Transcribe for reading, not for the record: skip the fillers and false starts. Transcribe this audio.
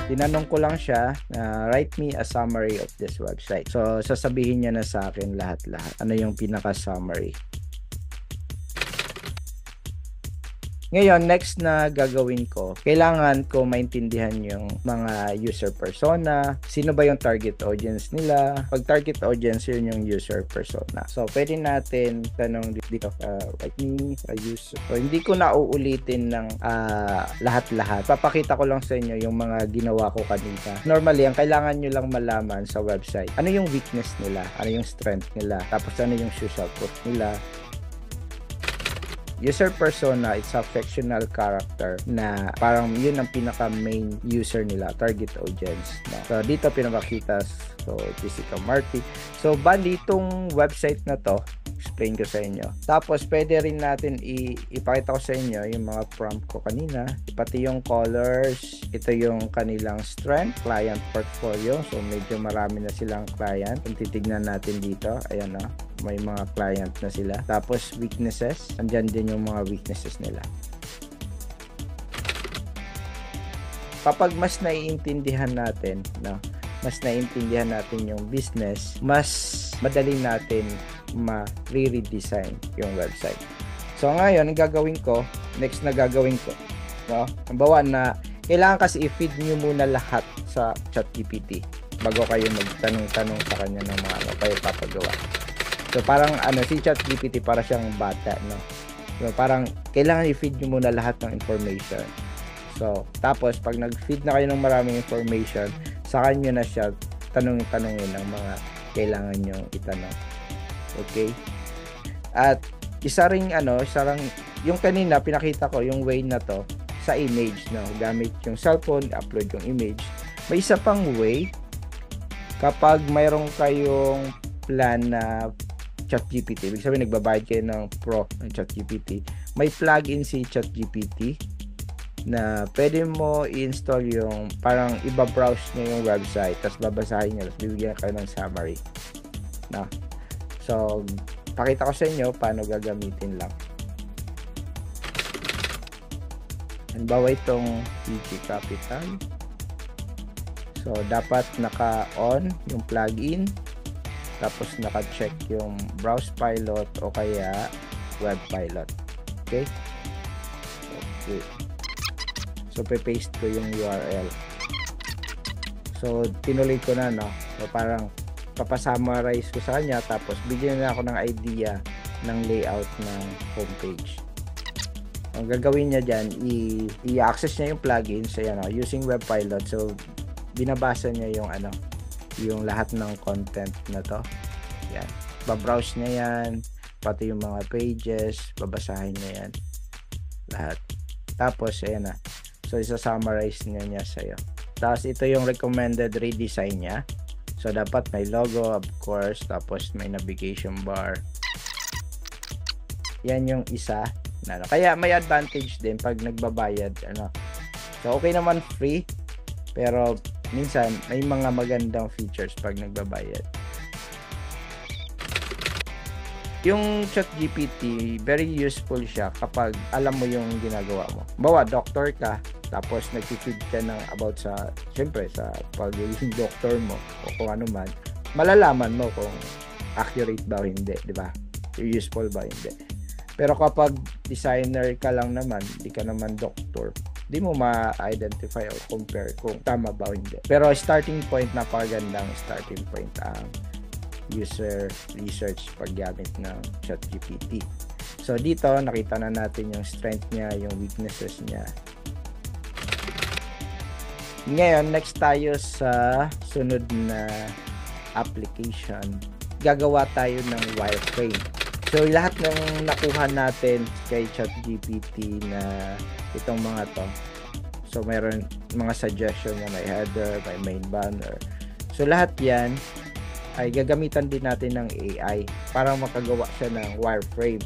tinanong ko lang siya na write me a summary of this website. So, sasabihin niya na sa akin lahat-lahat. Ano yung pinaka-summary. Ngayon, next na gagawin ko, kailangan ko maintindihan yung mga user persona, sino ba yung target audience nila. Pag target audience, yun yung user persona. So, pwede natin tanong dito, like me, a user. So, hindi ko na uulitin ng lahat-lahat. Papakita ko lang sa inyo yung mga ginawa ko kanina. Normally, ang kailangan nyo lang malaman sa website, ano yung weakness nila, ano yung strength nila, tapos ano yung social proof nila. User persona, it's a fictional character na parang yun ang pinaka main user nila, target audience. No? So, dito pinapakita. So, Jessica Marti. So, bali itong website na to, explain ko sa inyo. Tapos, pwede rin natin ipakita ko sa inyo yung mga prompt ko kanina. Pati yung colors. Ito yung kanilang strength, client portfolio. So, medyo marami na silang client. Kung titignan natin dito, ayan o. May mga client na sila. Tapos, weaknesses. Andyan din yung mga weaknesses nila. Kapag mas naiintindihan natin, no? Mas naiintindihan natin yung business, mas madali natin ma-redesign yung website. So ngayon, ang gagawin ko, next na gagawin ko, no? Halimbawa na, kailangan kasi i-feed nyo muna lahat sa ChatGPT bago kayo magtanong-tanong sa kanya ng mga ano kayo papagawa. So parang si ChatGPT para siyang bata, no? So parang kailangan i-feed nyo muna lahat ng information. So, tapos pag nag-feed na kayo ng maraming information, saka nyo na siya tanungin ng mga kailangan nyo itanong. Okay? At isa ring yung kanina pinakita ko yung way na to sa image, no? Gamit yung cellphone, upload yung image. May isa pang way kapag mayroon kayong plan na ChatGPT. Ibig sabihin nagbabayad kayo ng Pro ng ChatGPT. May plugin si ChatGPT na pwede mo i-install yung parang iba-browse nyo yung website tapos babasahin nyo tapos bibigyan kayo ng summary na. So, pakita ko sa inyo paano gagamitin lang. Halimbawa itong PG Capital. So, dapat naka-on yung plugin tapos naka-check yung Browse Pilot o kaya Web Pilot. Okay? Okay. So, pe-paste ko yung URL. So, tinuloy ko na, no? So, parang papasummarize ko sa kanya tapos bigyan na ako ng idea ng layout ng homepage. Ang gagawin niya dyan, i-access niya yung plugin. So, yan, no? Using Web Pilot. So, binabasa niya yung yung lahat ng content na to. Yan. Babrowse niya yan. Pati yung mga pages. Babasahin niya yan. Lahat. Tapos, ayan na. So, isa-summarize niya sa'yo. Tapos, ito yung recommended redesign niya. So, dapat may logo, of course. Tapos, may navigation bar. Yan yung isa. Kaya, may advantage din pag nagbabayad. So, okay naman free. Pero, minsan, may mga magandang features pag nagbabayad. Yung ChatGPT, very useful siya kapag alam mo yung ginagawa mo. Bawa, doctor ka, tapos nag-feed ka ng about syempre, sa pagiging doctor mo o kung ano man, malalaman mo kung accurate ba o hindi, di ba? Useful ba o hindi. Pero kapag designer ka lang naman, di ka naman doctor, di mo ma-identify o compare kung tama ba o hindi. Pero starting point, napakagandang starting point ang user research paggamit ng ChatGPT. So dito nakita na natin yung strength niya, yung weaknesses niya. Ngayon, next tayo sa sunod na application. Gagawa tayo ng wireframe. So lahat ng nakuha natin kay ChatGPT na itong mga to. So mayroon mga suggestion na may header, may main banner. So lahat yan ay gagamitan din natin ng AI para makagawa siya ng wireframe.